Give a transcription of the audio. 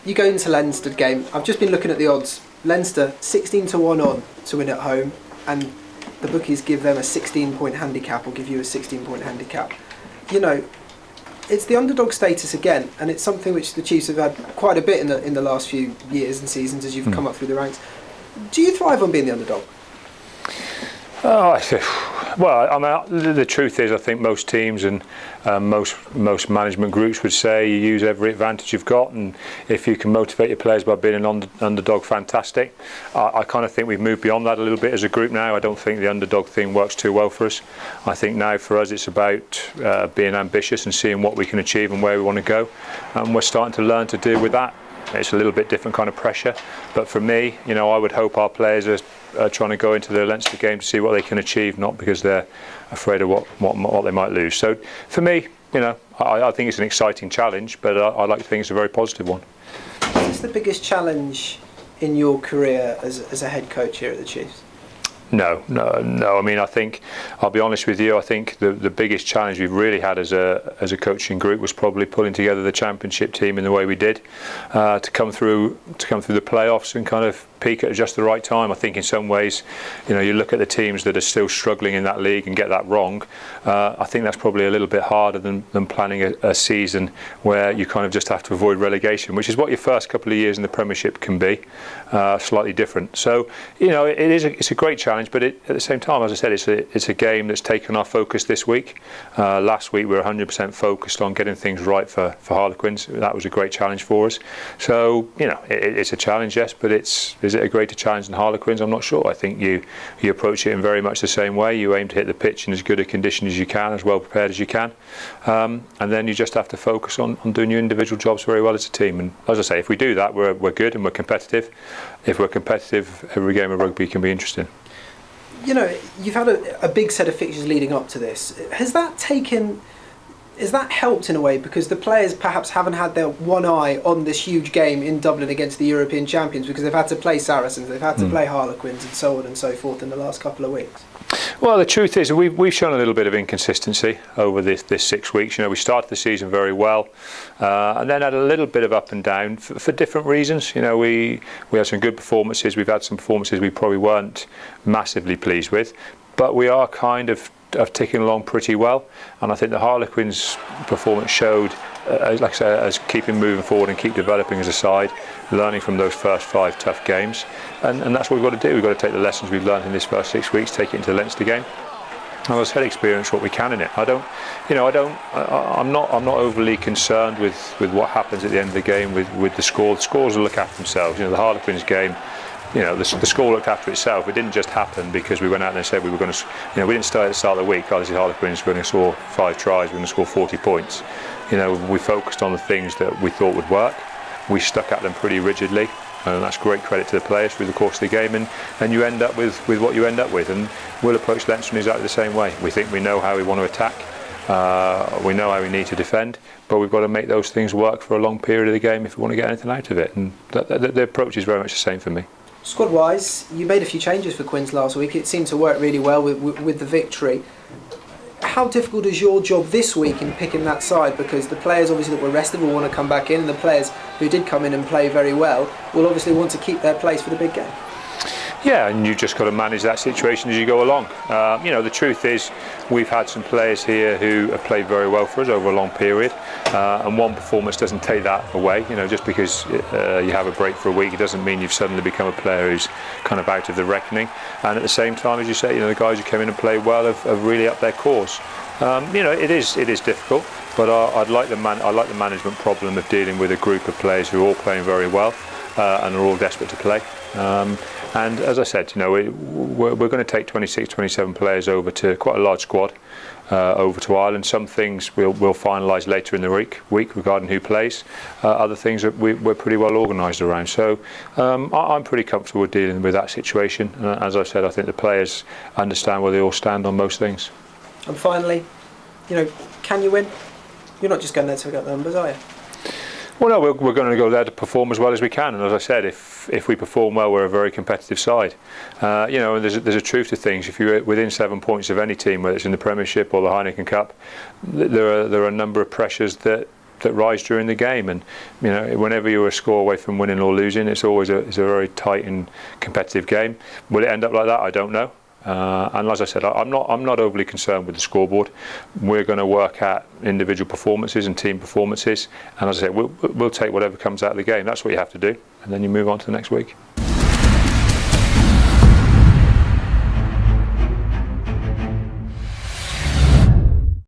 you go into Leinster game. I've just been looking at the odds. Leinster 16-1 on to win at home, and the bookies give them a 16-point handicap, or give you a 16-point handicap. You know, it's the underdog status again, and it's something which the Chiefs have had quite a bit in the last few years and seasons as you've come up through the ranks. Do you thrive on being the underdog? Oh, well, I mean, the truth is, I think most teams and most management groups would say you use every advantage you've got, and if you can motivate your players by being an underdog, fantastic. I kind of think we've moved beyond that a little bit as a group now. I don't think the underdog thing works too well for us. I think now for us it's about being ambitious and seeing what we can achieve and where we want to go, and we're starting to learn to deal with that. It's a little bit different kind of pressure, but for me, you know, I would hope our players are trying to go into the Leinster game to see what they can achieve, not because they're afraid of what they might lose. So for me, you know, I think it's an exciting challenge, but I like to think it's a very positive one. What's the biggest challenge in your career as a head coach here at the Chiefs? No. I mean, I think, I'll be honest with you, I think the biggest challenge we've really had as a coaching group was probably pulling together the championship team in the way we did, to come through the playoffs and kind of peak at just the right time. I think in some ways, you know, you look at the teams that are still struggling in that league and get that wrong. I think that's probably a little bit harder than planning a season where you kind of just have to avoid relegation, which is what your first couple of years in the Premiership can be, slightly different. So, you know, it's a great challenge, but at the same time, as I said, it's a game that's taken our focus this week. Last week we were 100% focused on getting things right for Harlequins. That was a great challenge for us. So, you know, it's a challenge, yes, but is it a greater challenge than Harlequins? I'm not sure. I think you approach it in very much the same way. You aim to hit the pitch in as good a condition as you can, as well prepared as you can, and then you just have to focus on doing your individual jobs very well as a team. And as I say, if we do that, we're good and we're competitive. If we're competitive, every game of rugby can be interesting. You know, you've had a big set of fixtures leading up to this. Has that helped in a way, because the players perhaps haven't had their one eye on this huge game in Dublin against the European champions, because they've had to play Saracens, they've had to play Harlequins and so on and so forth in the last couple of weeks? Well, the truth is we've shown a little bit of inconsistency over this 6 weeks. You know, we started the season very well, and then had a little bit of up and down for different reasons. You know, we had some good performances. We've had some performances we probably weren't massively pleased with, but we are kind of ticking along pretty well, and I think the Harlequins' performance showed, like I say, as keeping moving forward and keep developing as a side, learning from those first 5 tough games, and that's what we've got to do. We've got to take the lessons we've learned in this first 6 weeks, take it into the Leinster game, and as I said, experience what we can in it. I'm not overly concerned with what happens at the end of the game with the score. The scores will look after themselves. You know, the Harlequins game, you know, the score looked after itself. It didn't just happen because we went out there and said we were going to, you know, we didn't start at the start of the week, oh, this is Harlequins, we're going to score 5 tries, we're going to score 40 points. You know, we focused on the things that we thought would work. We stuck at them pretty rigidly, and that's great credit to the players through the course of the game, and you end up with what you end up with, and we'll approach Leinster in exactly the same way. We think we know how we want to attack, we know how we need to defend, but we've got to make those things work for a long period of the game if we want to get anything out of it, and the approach is very much the same for me. Squad-wise, you made a few changes for Quins last week. It seemed to work really well with the victory. How difficult is your job this week in picking that side? Because the players obviously that were rested will want to come back in, and the players who did come in and play very well will obviously want to keep their place for the big game. Yeah, and you've just got to manage that situation as you go along. You know, the truth is we've had some players here who have played very well for us over a long period, and one performance doesn't take that away. You know, just because you have a break for a week, it doesn't mean you've suddenly become a player who's kind of out of the reckoning. And at the same time, as you say, you know, the guys who came in and played well have really upped their cause. You know, it is difficult, but I like the management problem of dealing with a group of players who are all playing very well and are all desperate to play. And as I said, you know, we're going to take 26, 27 players over to quite a large squad over to Ireland. Some things we'll finalise later in the week regarding who plays. Other things that we're pretty well organised around. So I'm pretty comfortable with dealing with that situation. As I said, I think the players understand where they all stand on most things. And finally, you know, can you win? You're not just going there to get the numbers, are you? Well, no, we're going to go there to perform as well as we can, and as I said, if we perform well, we're a very competitive side. You know, and there's a truth to things. If you're within 7 points of any team, whether it's in the Premiership or the Heineken Cup, there are a number of pressures that that rise during the game. And whenever you're a score away from winning or losing, it's always a very tight and competitive game. Will it end up like that? I don't know. And as I said, I'm not overly concerned with the scoreboard. We're going to work at individual performances and team performances, and as I said, we'll take whatever comes out of the game. That's what you have to do, and then you move on to the next week.